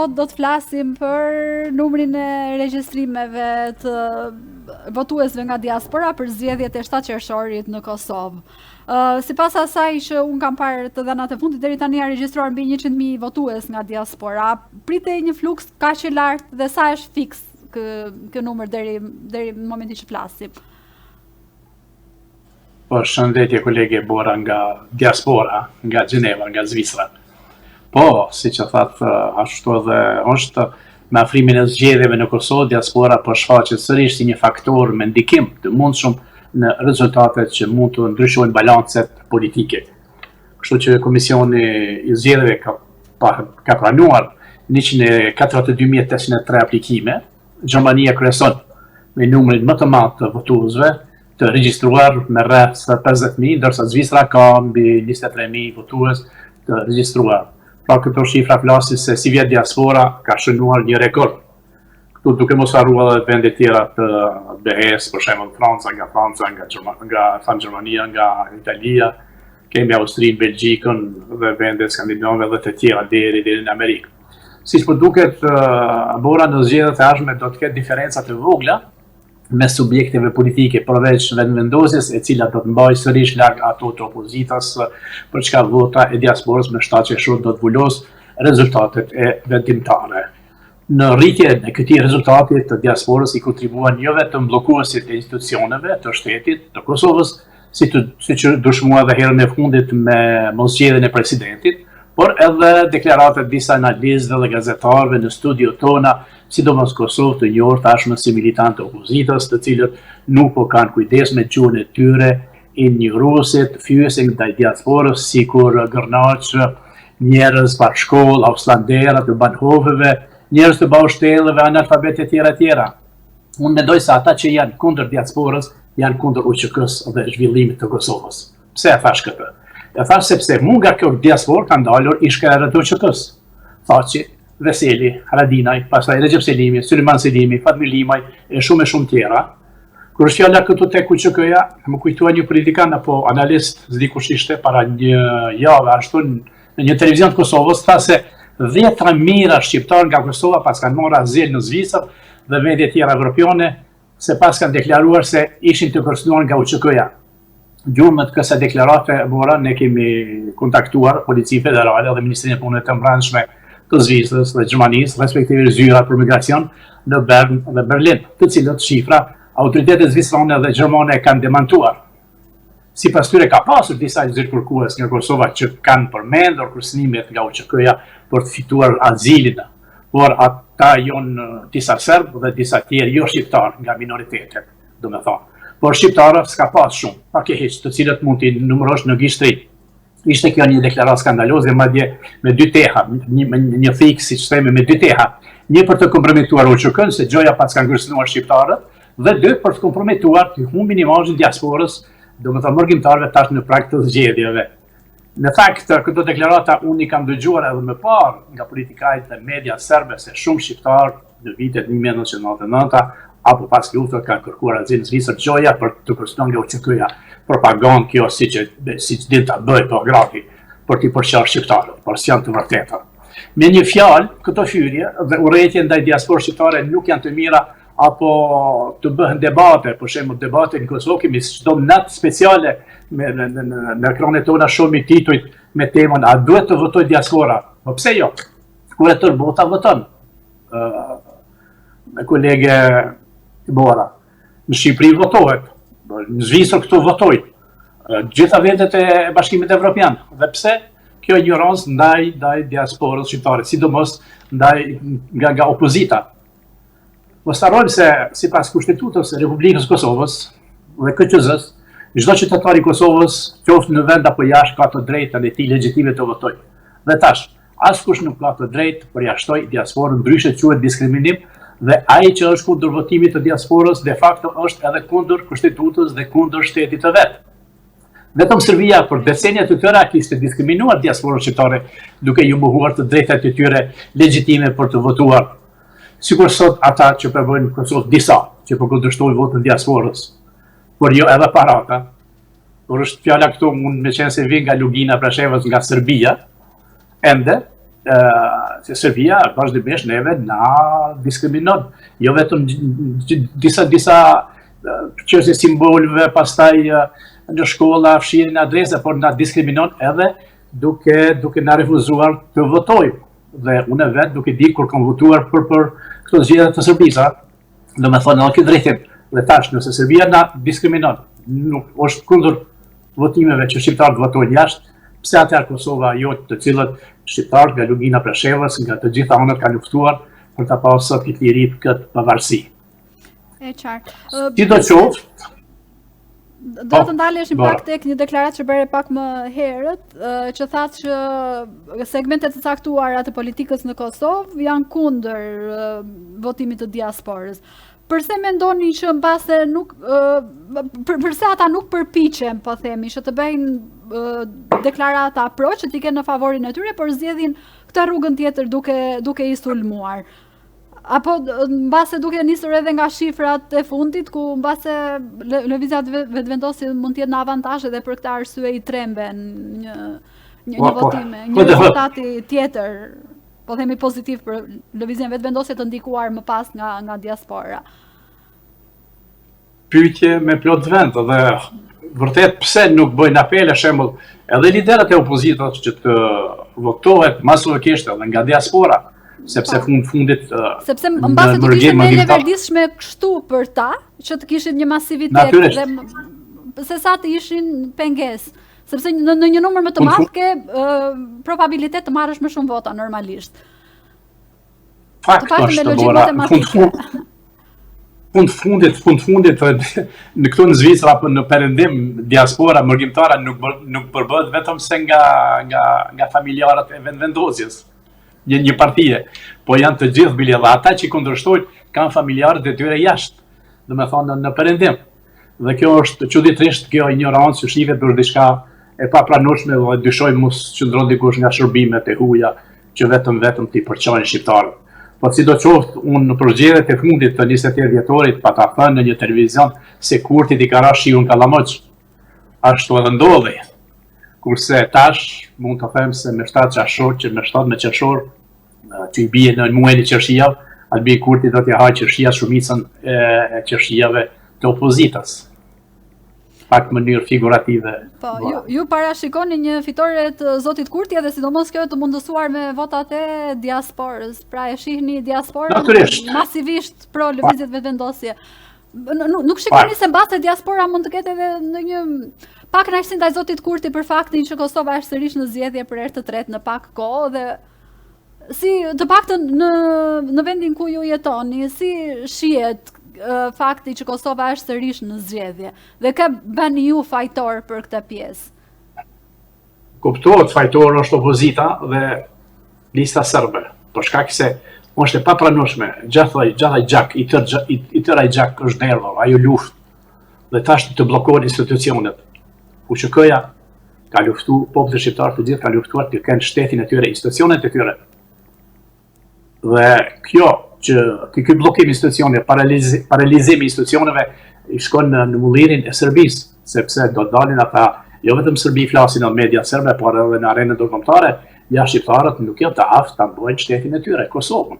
sot do të flasim për numrin e regjistrimeve të votuesve nga diaspora për zgjedhjet e 7 qershorit në Kosovë. Sipas asaj që un kam parë të dhënat e fundit, deri tani janë regjistruar mbi 100.000 votues nga diaspora. Pritej një fluks kaq i lartë dhe sa është fiks ky numër deri në momentin që flasim? Po, shëndetje kolege Bora nga diaspora, nga Gjeneva, nga Zvicra. Po, si që thatë, ashtu edhe është me afrimin e zgjedhjeve në Kosovë, diaspora po shfaqet sërish si një faktor me ndikim të mundshëm në rezultatet që mund të ndryshojnë balancet politike. Kështu që Komisioni i Zgjedhjeve ka pranuar 142.803 aplikime, Gjermania kryeson me numrin më të madh të votuesve të regjistruar me rreth 50.000, ndërsa Zvicra ka mbi 23.000 votues të regjistruar. Pra këto shifra flasin se si vjet diaspora ka shënuar një rekord. Këtu duke mos harruar edhe vende tjera të BE-s, për shembull Franca, nga Gjermania, nga Italia, kemi Austrinë, Belgjikën dhe vende skandinave dhe të tjera deri në Amerikë. Siç po duket, Bora në zgjedhjet e ardhshme do të ketë diferenca të vogla mes subjekteve politike, përveç vendosjes e cila do të mbajë sërish larg ato të opozitas, për çka vota e diasporës me 7 qershor do të vulos rezultatet e vendimtare. Në rritjen e këtij rezultati të diasporës i kontribuan jo vetëm bllokuesit e institucioneve të shtetit të Kosovës, siç dëshmuar edhe herën e fundit me mosgjedhjen e presidentit, por edhe deklaratat disa analistëve dhe gazetarëve në studiot tona, sidomos Kosovë të njohur tashmë si militantë opozitës, të cilët nuk po kanë kujdes me gjuhën e tyre, injoruesit, fyesin ndaj diasporës, sikur gërnaq, njerëz pa shkollë, auslandera të banhoveve, njerëz të baushtelëve, analfabetë e tjera. Unë mendoj se ata që janë kundër diasporës, janë kundër UÇK-s dhe zhvillimit të Kosovës. Pse e thash këtë? E thash sepse nga kjo diasporë ka ndalur ish-krerët e UÇK-s. Thaçi, Veseli, Haradinaj, pastaj Recep Selimi, Sulejman Selimi, Fatmir Limaj e shumë tjera. Kur është fjala këtu tek UÇK-ja, më kujtua një politikan apo analist, s'di kush ishte, para një javë ashtu në një televizion të Kosovës, tha se 10.000 shqiptar nga Kosova pas kanë marrë azil në Zvicër dhe vende tjera evropiane, se pas kanë deklaruar se ishin të kërcënuar nga UÇK-ja. Gjurmët kësaj deklarate, Bora, ne kemi kontaktuar Policinë Federale dhe Ministrinë e Punëve të Brendshme të Zvicrës dhe Gjermanisë, respektive zyrat për migracion në Bern dhe Berlin, të cilët shifra autoritetet zvicrane dhe gjermane kanë demantuar. Sipas tyre ka pasur disa zyrkërkues nga Kosova që kanë përmendur kërcënimet nga UÇK-ja për të fituar azilin, por ata janë disa serbë dhe disa tjerë jo shqiptar nga minoritetet, domethënë. Por shqiptarët s'ka pas shumë, pak e hiç, të cilët mund t'i numërosh në gishtri. Ishte kjo një deklaratë skandaloze, madje me 2 teha, një fik, siç themi, me 2 teha. Një për të kompromituar UÇK-n, se gjoja pas kanë kërcënuar shqiptarët, dhe 2 për të kompromituar të humbin imazhin diasporës, domethënë mërgjimtarëve tash në prag të zgjedhjeve. Në fakt, këto deklarata unë i kam dëgjuar edhe më parë nga politikajt dhe media serbe se shumë shqiptarë në vitet 1999 apo pas luftës kanë kërkuar azil në Zvicër, gjoja për të kërcënuar nga UÇK-ja. Propagandë kjo siç din ta bëj programi për t'i përqarë shqiptarët, por s'janë të vërteta. Me një fjalë, këto hyrje dhe urrëtie ndaj diasporës shqiptare nuk janë të mira apo të bëhen debate, për shembull debate në Kosovë kemi çdo natë speciale në ekranet tona shumë i titujt me temën a duhet të votojë diaspora? Po pse jo? Kur e tërë bota voton. Me kolege Bora, në Shqipëri votohet, në Zvicër këtu votojnë, gjitha vendet e Bashkimit Evropian. Dhe pse? Kjo ignorancë ndaj diasporës shqiptare, sidomos nga opozita. Mos harrojmë se sipas kushtetutës së Republikës Kosovës dhe KQZ-s, çdo qytetar i Kosovës, qoftë në vend apo jashtë, ka të drejtën e tij legjitime të votojë. Dhe tash, askush nuk ka të drejtë përjashtoj diasporën, ndryshe quhet diskriminim, dhe ai që është kundër votimit të diasporës de facto është edhe kundër kushtetutës dhe kundër shtetit të vet. Vetëm Serbia për decenja të tëra kishte diskriminuar diasporën shqiptare duke ju mohuar të drejtat e tyre legjitime për të votuar. Sikur sot ata që përvojnë në Kosovë disa që po kundërshtojnë votën diasporës, por jo edhe parata. Por është fjala këtu, unë me qenë se vi nga Lugina Prashevës nga Serbia, ende se Serbia vazhdimisht neve na diskriminon. Jo vetëm disa çështje simboleve, pastaj në shkolla fshirin adresa, por na diskriminon edhe duke na refuzuar të votojmë. Dhe unë vetë duke di kur kam votuar për këto zgjedhje të Serbisë, domethënë në këtë drejtim. Dhe tash nëse Serbia na diskriminon, nuk është kundër votimeve që shqiptarët votojnë jashtë, pse atëherë Kosova jo, të cilët shqiptarët nga Lugina Preshevës, nga të gjitha anët kanë luftuar për ta pasur këtë liri, këtë pavarësi. E qartë. Sidoqoftë, Do të ndaleshim pak tek një deklaratë që bëre pak më herët, që thatë që segmentet të caktuara të politikës në Kosovë janë kundër votimit të diasporës. Përse mendoni që mbase nuk përse ata nuk përpiqen, po themi, që të bëjnë deklarata pro që t'i kenë në favorin e tyre, por zgjedhin këtë rrugën tjetër duke i sulmuar? Apo mbase duke nisur edhe nga shifrat e fundit, ku mbase lëvizja vetëvendosje mund të jetë në avantazh edhe për këtë arsye i tremben një votim, një rezultati tjetër, po themi pozitiv për lëvizjen vetëvendosje të ndikuar më pas nga diaspora. Pyetje me plot vend, dhe vërtet pse nuk bëjnë apele, shembull, edhe liderët e opozitës që të votohet masifikisht edhe nga diaspora, sepse fundit sepse mbase të kishte me leverdishme kështu për ta, që të kishin një masivitet dhe se sa të ishin pengesë, sepse në një numër më të madh ke probabilitet të marrësh më shumë vota normalisht. Fakt është, fundit në këtu në Zvicra apo në perëndim diaspora mërgjimtare nuk përbëhet vetëm se nga familjarët e vendosjes. Një partije, po janë të gjithë bile dhe ata që i kundërshtojnë kanë familjarët e tyre jashtë, dhe me thonë në perëndim. Dhe kjo është çuditërisht, kjo ignorancë që shihet për diçka e papranueshme dhe dyshoj mos qëndron dikush nga shërbimet e huaja që vetëm t'i përçojnë shqiptarët. Po sidoqoftë, unë në përgjigjet e fundit të 28 vjetorit pa ta thënë në një televizion se Kurti i ka rarë shiun Kallamoç. Ashtu edhe ndodhi. Kurse tash mund të them se me 7 qershor, që me 7 qershor, që i bie në muajin e qershijav, Albin Kurti do t'ja hajë qershia shumicën e qershijave të opozitës. Pak në mënyrë figurative. Po, ju parashikoni një fitore të zotit Kurti edhe sidomos kjo të mundësuar me votat e diasporës. Pra e shihni diasporën masivisht pro lëvizjet vetëvendosje. Nuk shikoni se mbase diaspora mund të ketë edhe në një pak kënaqësi ndaj zotit Kurti për faktin që Kosova është sërish në zgjedhje për herë të tretë në pak kohë dhe si të paktën në vendin ku ju jetoni, si shihet fakti që Kosova është sërish në zgjedhje dhe kë bëni ju fajtor për këtë pjesë? Kuptohet, fajtor është opozita dhe lista serbe, për shkak se është e papranueshme, gjathaj gjak, i tëraj gjak është nervor, ajo luftë, dhe tash të bllokohen institucionet. Ku që këja ka luftu, populli shqiptar të gjithë ka luftuar të kenë shtetin e tyre, institucionet e tyre. Dhe kjo, që ky bllokim institucione, paralizimi institucioneve, i shkon në mullirin e Serbisë, sepse do të dalin ata, jo vetëm Serbi flasin në media serbe, por edhe në arenën ndërkombëtare, ja shqiptarët nuk janë të aftë ta bëjnë shtetin e tyre, Kosovën.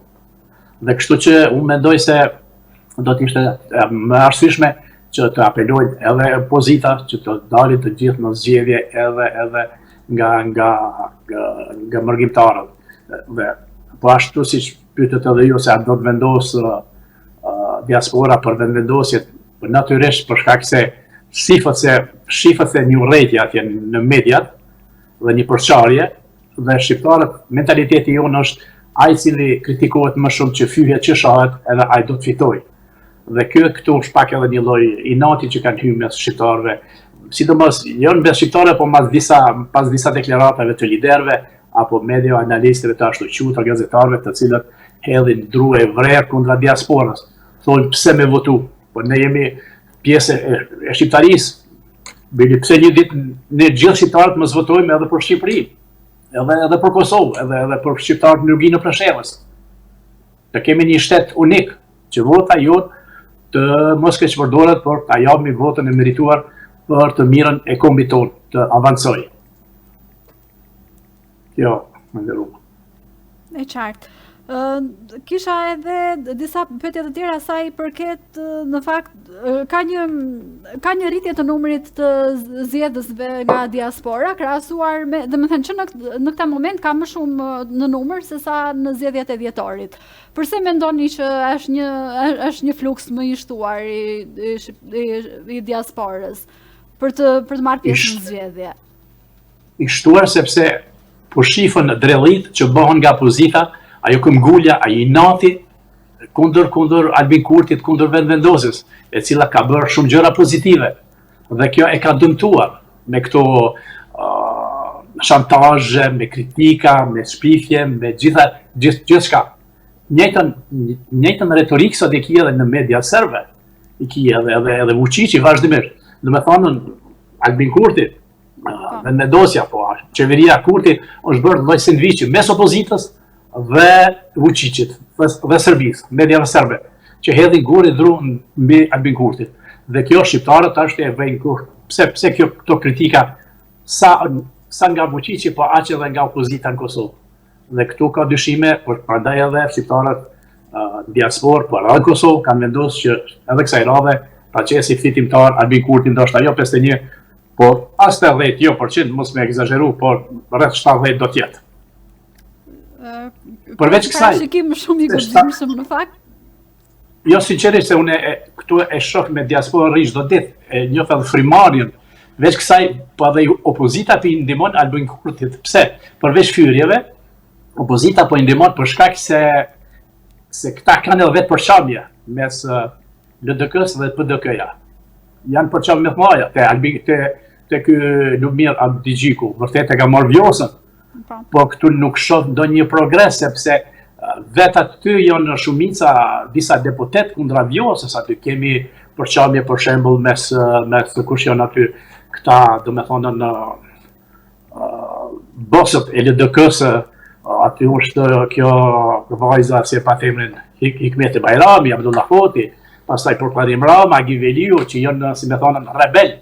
Dhe kështu që unë mendoj se do të ishte më arsyeshme që të apelojnë edhe opozita që të dalin të gjithë në zgjedhje edhe nga mërgjimtarët. Dhe po ashtu siç pyetët edhe ju se a do të vendosë diaspora për vendosjet, natyrisht për shkak se shifët se një urrëtie atje në mediat dhe një përçarje dhe shqiptarët mentaliteti jonë është ai cili kritikohet më shumë që fyhet që shahet edhe ai do të fitojë. Dhe këtu është pak edhe një lloj inati që kanë hyrë mes shqiptarëve, sidomos jo në mes shqiptarëve, po pas disa deklaratave të liderëve apo media analistëve të ashtu quajtur gazetarëve të cilët hedhin dru e vrerë kundra diasporës. Thonë pse me votu, po ne jemi pjesë e shqiptarisë. Bili pse një ditë ne gjithë shqiptarët mos votojmë edhe për Shqipërinë, edhe për Kosovë, edhe për shqiptarët në Luginë Preshevës. Të kemi një shtet unik që vota jonë të mos keqpërdoret, por ta japmi votën e merituar për të mirën e kombit tonë të avancojë. Jo, më nderuar. E qartë. Kisha edhe disa pyetje të tjera sa i përket në fakt ka një rritje të numrit të zgjedhësve nga diaspora krahasuar me, domethënë që në këtë moment ka më shumë në numër se sa në zgjedhjet e dhjetorit. Përse mendoni që është një fluks më i shtuar i diasporës për të marrë pjesë në zgjedhje? I shtuar sepse po shifën drellit që bëhen nga opozita, ajo këmbgulja, ai inati kundër Albin Kurtit, kundër vendvendosjes, e cila ka bërë shumë gjëra pozitive. Dhe kjo e ka dëmtuar me këto shantazhe, me kritika, me shpifje, me gjithçka. Njëjtën retorikë sot e ki edhe në media serbe, i ki edhe Vučići vazhdimisht. Domethënë Albin Kurti, vendvendosja, po qeveria Kurti është bërë lloj sandviçi mes opozitës dhe Vučićit dhe Serbisë, mediave serbe, që hedhin gurë dru mbi Albin Kurtit. Dhe kjo shqiptarët është e vënë kur. Pse këto kritika sa nga Vučići, po aq edhe nga opozita në Kosovë. Dhe këtu ka dyshime, por prandaj edhe shqiptarët diasporë, por edhe në Kosovë kanë vendosur që edhe kësaj radhe ta qesi fitimtar Albin Kurti, ndoshta jo 51, po as 80, jo %, mos me egzageru, por rreth 70 do t'jetë. Përveç kësaj, shikim shumë i guximshëm në fakt. Jo sinqerisht se unë këtu e shoh me diasporën rrish çdo ditë, e njoh edhe frymarrjen. Veç kësaj, po edhe opozita po i ndihmon Albin Kurtit. Pse? Përveç fyrjeve, opozita po i ndihmon për shkak se këta kanë edhe vetë përçamje mes LDK-s dhe PDK-ja. Janë përçamje më të mëdha te ky Lumir Abdigjiku, vërtet e ka marrë vjosën. Po këtu nuk shoh ndonjë progres, sepse vetë aty janë shumica disa deputet kundra vjosës, aty kemi përçamje për shembull mes kush janë aty këta, domethënë në bosët e LDK-s, aty është kjo vajza si e pa emrin Hikmeti Bajrami, Abdullah Hoti, pastaj Proklarim Rama, Giveliu, që janë si më thonë rebel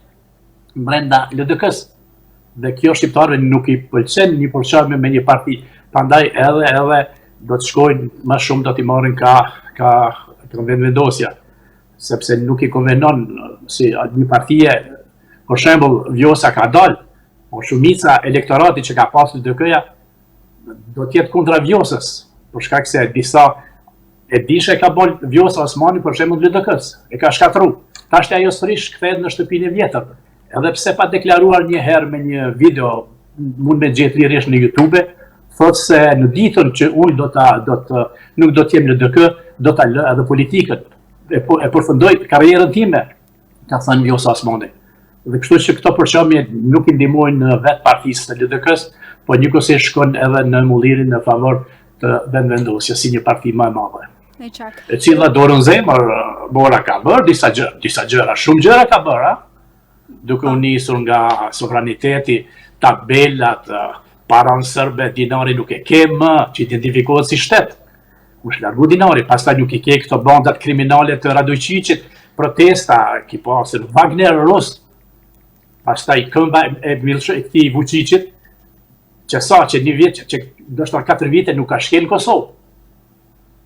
brenda LDK-s. Dhe kjo shqiptarëve nuk i pëlqen një përçarje me një parti. Prandaj edhe do të shkojnë më shumë, do t'i marrin ka vendvendosja, sepse nuk i konvenon si një partie, për shembull Vjosa ka dalë, por shumica elektorati që ka pasur LDK-ja do t'jetë kundra Vjosës, për shkak se disa e dishe ka bol Vjosa Osmani për shembull LDK-s, e ka shkatru. Tashti ajo sërish kthehet në shtëpinë e vjetër. Edhe pse pa deklaruar një herë me një video, mund me gjetë lirisht në YouTube, thotë se në ditën që unë nuk do t'jem në LDK, do t'a lë edhe politikën. E përfundoj karrierën time, ka thënë Vjosa Osmani. Dhe kështu që këto përçamje nuk i ndihmojnë në vetë partisë të LDK-s, po njëkohësisht shkon edhe në mullirin në favor të vendvendosjes si një parti më e madhe. E cila dorën zemër, Bora ka bërë disa gjëra, shumë gjëra ka bërë, duke u nisur nga sovraniteti, tabelat, paran sërbe, dinari nuk e ke më, që identifikohet si shtet. U shlargu dinari, pastaj nuk i ke këto bandat kriminale të Radojqiqit, protesta, ki pasur Wagner Rus, pastaj këmba e këtij Vučićit, që një vit, që ndoshta 4 vite nuk ka shkel në Kosovë.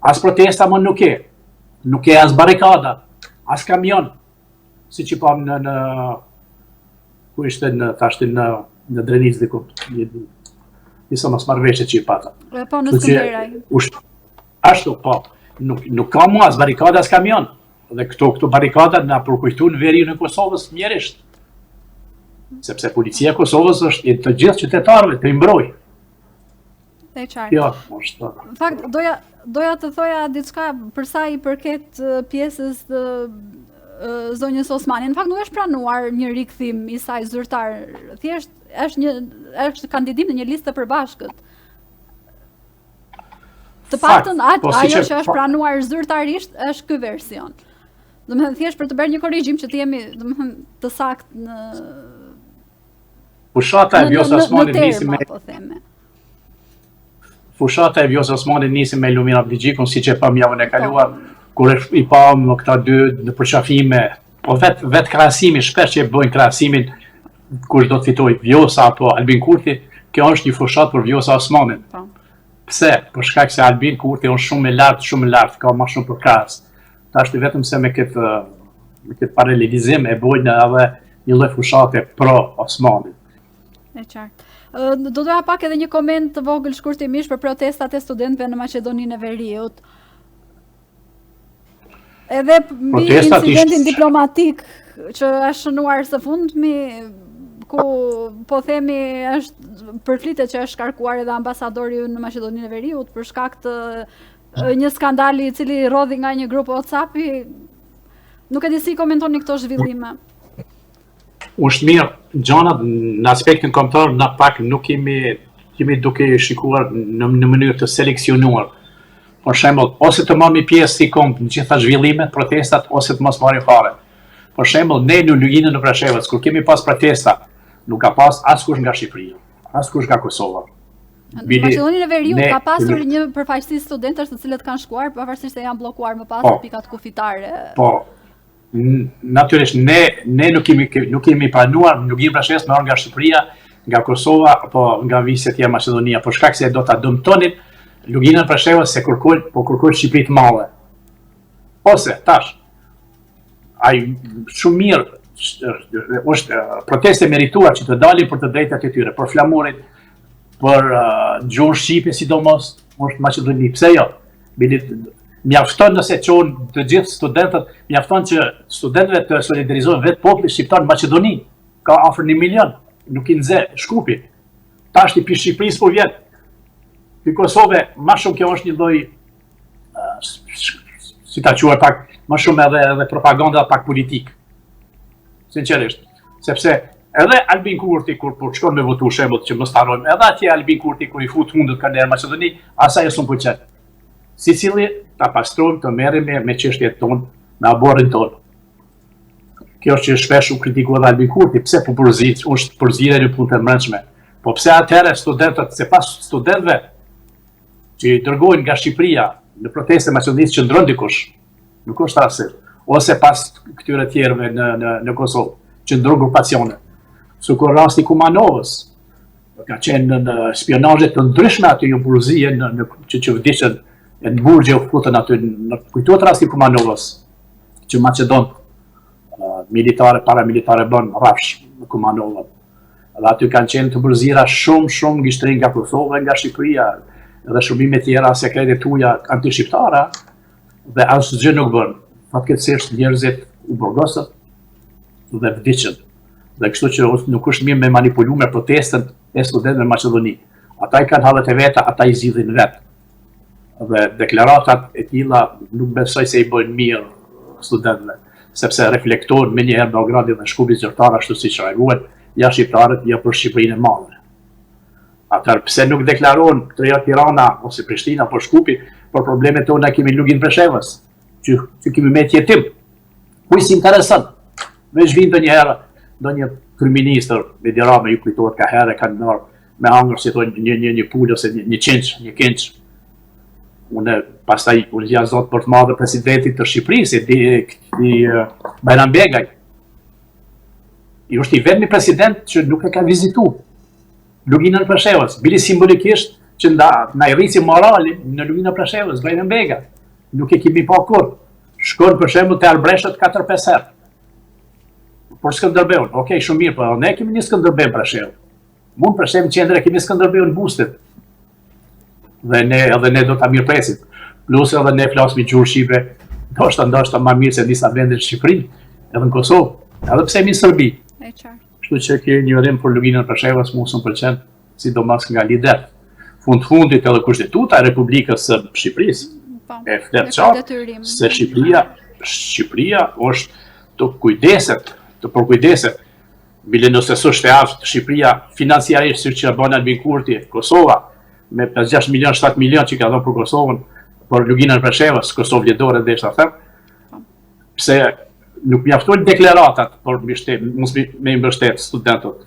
As protesta më nuk e. Nuk e as barikada, as kamion, si që pam në ku ishte në Drenic diku, njësa mos marrëveshje që i pata. Po në Skënderaj. Ashtu, po, nuk ka mu as barikada as kamion. Dhe këto barikada na përkujtu në veri në Kosovës mjerisht. Sepse policia e Kosovës është të gjithë qytetarëve të imbroj. E qartë. Jo, është. Në fakt, doja të thoja diçka për sa i përket pjesës të zonjës Osmani. Në fakt nuk është pranuar një rikthim i saj zyrtar. Thjesht është kandidim në një listë të përbashkët. Të paktën ajo që është pranuar zyrtarisht është ky version. Domethënë thjesht për të bërë një korrigjim që të jemi, domethënë, të saktë në Fushata e Vjosa Osmani nisi me Fushata e Vjosa Osmani nisi me Lumir Abdigjikun, siç e pam javën e kaluar, kur i pam këta dy në përqafime, po vetë krahasimi, shpesh që e bëjnë krahasimin kush do të fitojë, Vjosa apo Albin Kurti, kjo është një fushat për Vjosa Osmanin. Pse? Për shkak se Albin Kurti është shumë e lartë, ka më shumë përkrahas. Tash vetëm se me këtë paralelizim e bojnë edhe një lloj fushate pro Osmanit. E qartë. Do doja pak edhe një koment të vogël shkurtimisht për protestat e studentëve në Maqedoninë e Veriut. Edhe mbi incidentin diplomatik që është shënuar së fundmi, ku po themi është përflitet që është shkarkuar edhe ambasadori në Maqedoninë e Veriut për shkak të një skandali i cili rodhi nga një grup WhatsApp-i. Nuk e di si komentoni këto zhvillime. Është mirë, gjanat në aspektin kombëtar na pak nuk jemi duke shikuar në mënyrë të seleksionuar. Për shembull, ose të marrim pjesë si komp në gjitha zhvillimet, protestat, ose të mos marrim fare. Për shembull, ne në Luginën në Preshevës, kur kemi pas protesta, nuk ka pas askush nga Shqipëria, askush nga Kosova. Në Maqedoninë e Veriut ka pasur një përfaqësi studentësh të cilët kanë shkuar, pavarësisht se janë bllokuar më pas në pikat kufitare. Po. Natyrisht ne nuk kemi planuar në Luginën e Preshevës me orë nga Shqipëria, nga Kosova apo nga vizë tjetër Maqedonia, për shkak se do ta dëmtonin Luginën e Preshevës se kërkojnë Shqipëri të madhe. Ose tash ai shumë mirë është proteste merituar që të dalin për të drejtat e tyre, për flamurit, për gjuhën shqipe sidomos, është Maqedoni, pse jo? Mjafton nëse qonë të gjithë studentët, mjafton që studentëve të solidarizohen vetë populli shqiptar në Maqedoni, ka afër 1 milion, nuk i nxe Shkupi. Tash i pi Shqipërisë po vjet. Në Kosovë më shumë kjo është një lloj si ta quaj pak më shumë edhe propaganda pak politik. Sinqerisht, sepse edhe Albin Kurti kur shkon me votu shembull që mos harrojmë, edhe atje Albin Kurti kur i fut hundët kanë në Maqedoni, asaj s'u pëlqen. Sicili ta pastrojmë të merrem me çështjet tonë, me aborrin tonë. Kjo është që shpesh u kritikuar Albin Kurti, pse po përzit, është përzirje në punë të mbrëmshme. Po pse atëherë studentët, se pas studentëve që i dërgojnë nga Shqipëria në proteste Maqedonisë që ndron dikush, nuk është rasti, ose pas këtyre tjerëve në Kosovë, që ndron grupacione. Sikur rasti Kumanovës, ka qenë në spionazhe të ndryshme aty në burzie që vdiqën në burgje u futën aty në kujtohet rasti Kumanovës, që Maqedon militare, paramilitare bën rrafsh në Kumanovën. Dhe aty kanë qenë të burzira shumë gishtrin nga Kosova, nga Shqipëria, dhe shumime tjera sekrete tuja anti-shqiptara, dhe asë gjë nuk bën. Fatkeqësisht njerëzit u burgosën dhe vdiqën. Dhe kështu që nuk është mirë me manipulu me protestën e studentëve në Maqedoni. Ata i kanë hallet e veta, ata i zgjidhin vetë. Dhe deklaratat e tilla nuk besoj se i bëjnë mirë studentëve, sepse reflektojnë me njëherë Beogradi dhe Shkupi zyrtar ashtu siç reaguan, ja shqiptarët, ja për Shqipërinë e madhe. Atëherë pse nuk deklarohen treja Tirana ose Prishtina për Shkupi, për problemet tona kemi Luginën e Preshevës, që kemi me jetim. Kuj si interesant, veç vinë ndonjë kryeministër, Edi Rama ju kujtohet ka herë kanë marrë me hangër si thonë një pulë ose një qinç. Unë pastaj unë ja zot për të marrë presidentit të Shqipërisë, Bajram Begaj. I është i vetmi president që nuk e ka vizitu Luginën e Preshevës, bili simbolikisht që na i rrisi moralin në Luginën e Preshevës, Bajram Begaj. Nuk e kemi pa kur. Shkon për shembull te Arbreshët 4-5 herë. Por Skënderbeun, okej, shumë mirë, po ne kemi një Skënderbeu Preshevë. Mund për shembull qendra kemi Skënderbeun Bustit. Dhe ne do ta mirëpresim. Plus edhe ne flasim gjuhë shqipe, ndoshta më mirë se disa vende në Shqipëri, edhe në Kosovë, edhe pse jemi në Serbi. E qartë. Kështu që ke një rrim për Luginën e Preshevës mua s'm pëlqen, sidomos nga lider. Fundit edhe Kushtetuta e Republikës së Shqipërisë e flet qartë se Shqipëria është të përkujdeset. Bile nëse s'është e aftë Shqipëria financiarisht siç që bën Albin Kurti, Kosova me 5-6 milion, 7 milion që ka dhënë për Kosovën, për Luginën e Preshevës, Kosovë lidore desha them. Pse nuk mjaftojnë deklaratat për me mbështet studentët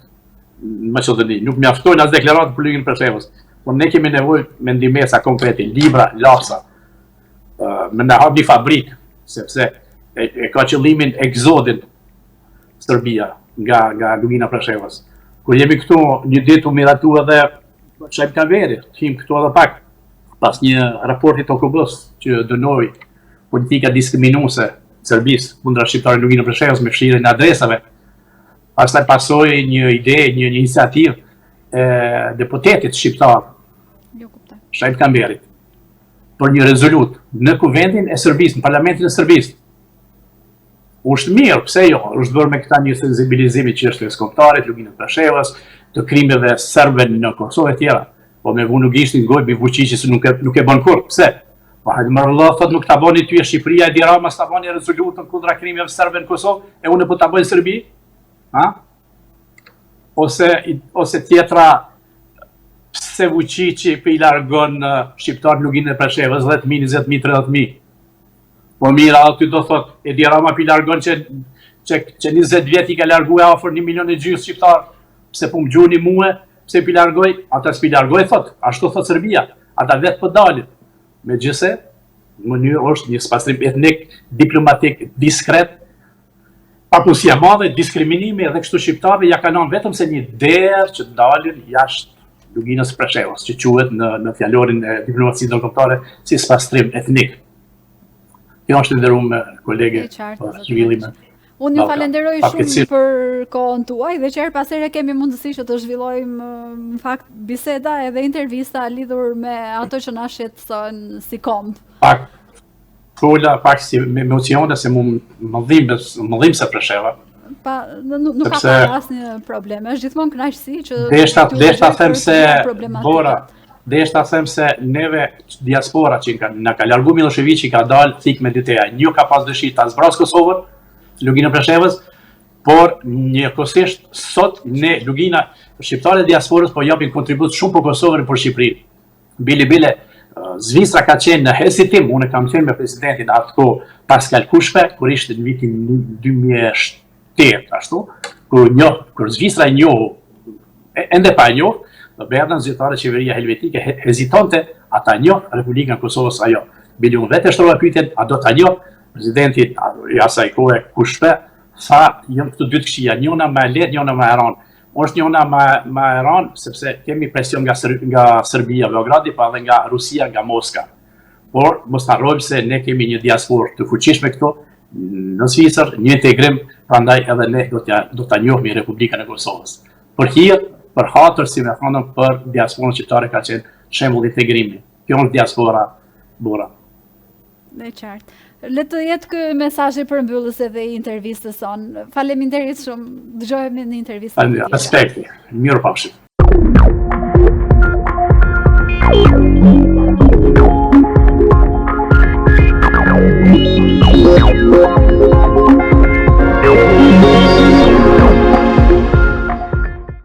në Maqedoni, nuk mjaftojnë as deklaratat për Luginën e Preshevës. Por ne kemi nevojë me ndihmesa konkrete, libra, lapsa, me na hap një fabrikë, sepse e ka qëllimin egzodin Serbia nga Lugina e Preshevës. Kur jemi këtu një ditë u miratu edhe çajm Kaveri, him këtu edhe pak. pas një raporti të OKB-s që dënoi politika diskriminuese e Serbisë kundra shqiptarëve Luginë Preshevës me fshirjen e adresave. Pastaj pasoi një ide, një iniciativë e deputetit shqiptar Shajt Kamberit për një rezolut në kuvendin e Serbisë, në parlamentin e Serbisë. Është mirë, pse jo? Është bërë me këta një sensibilizimi që është kombëtarit, Luginë Preshevës, të krimeve serbe në Kosovë e tjera. Po me vu nuk ishtin gojë bi Vučići se nuk e bën kurrë. Pse? Po hajde më rrëllë, thot nuk ta bani ty e Shqipëria e Dirama, s'ta bani rezolutën kundra krimeve serbe në Kosovë, e unë po ta bëj në Serbi? Ha? Ose tjetra, pse Vučići për i largon shqiptar Luginë Preshevës 10.000, 20.000, 30.000. Po mira, aty do thot, e Dirama për i largon që 20 vjet i ka largue afër 1,5 milion shqiptar, pse po më gjuni muë, pse për i largoj, ata s'pi largoj, thot, ashtu thot Serbia, ata vetë për dalin. Megjithse, në mënyrë është një spastrim etnik, diplomatik, diskret, papusia madhe, diskriminimi edhe kështu shqiptarëve ja kanon vetëm se një derë që dalin jashtë Luginës Preshevës, që quhet në fjalorin e diplomacisë ndërkombëtare si spastrim etnik. Kjo është nderuar kolege për zhvillimin. Unë ju falenderoj shumë për kohën tuaj dhe qerë pasere kemi mundësi që të zhvillojmë në fakt biseda edhe intervista lidhur me ato që na shqetëson si komb. Pak si me emocione se më dhim se Presheva. Nuk ka pas asnjë problem, është gjithmonë kënaqësi që deshta them se neve diaspora që na ka largu Miloševići ka dalë thik me dyteja. Një ka pas dëshirë ta zbras Kosovën, Luginë Preshevës, por njëkohësisht sot ne Lugina shqiptarët e diasporës po japin kontribut shumë për Kosovën e për Shqipërinë. Bile Zvicra ka qenë në hezitim, unë kam qenë me presidentin atë kohë Pascal Kushpe, kur ishte në vitin 2007 ashtu, kur Zvicra e njohu, ende pa e njohë, dhe berdën zyrtare qeveria helvetike hezitonte, ata njohë Republikën e Kosovës ajo. Bile unë vetë shtrova pyetjen, a do ta njohë? Presidentit i asaj kohe Kushpe tha, jënë këtu dy të këshia, njëna më e lehtë, njëna më e rëndë. Është njëna më e rëndë sepse kemi presion nga Serbia, Beogradi, pa edhe nga Rusia, nga Moska. Por mos harrojmë se ne kemi një diasporë të fuqishme këtu në Zvicër, një integrim, prandaj edhe ne do ta njohmi Republikën e Kosovës. Për hir, për hatër, si më thonë, për diasporën shqiptare ka qenë shembull integrimi. Kjo është diaspora bura. Në qartë. Le të jetë ky mesazhi përmbyllës edhe i intervistës sonë. Faleminderit shumë. Dëgjohemi në intervistën tjetër. Respekti. Mirupafshim.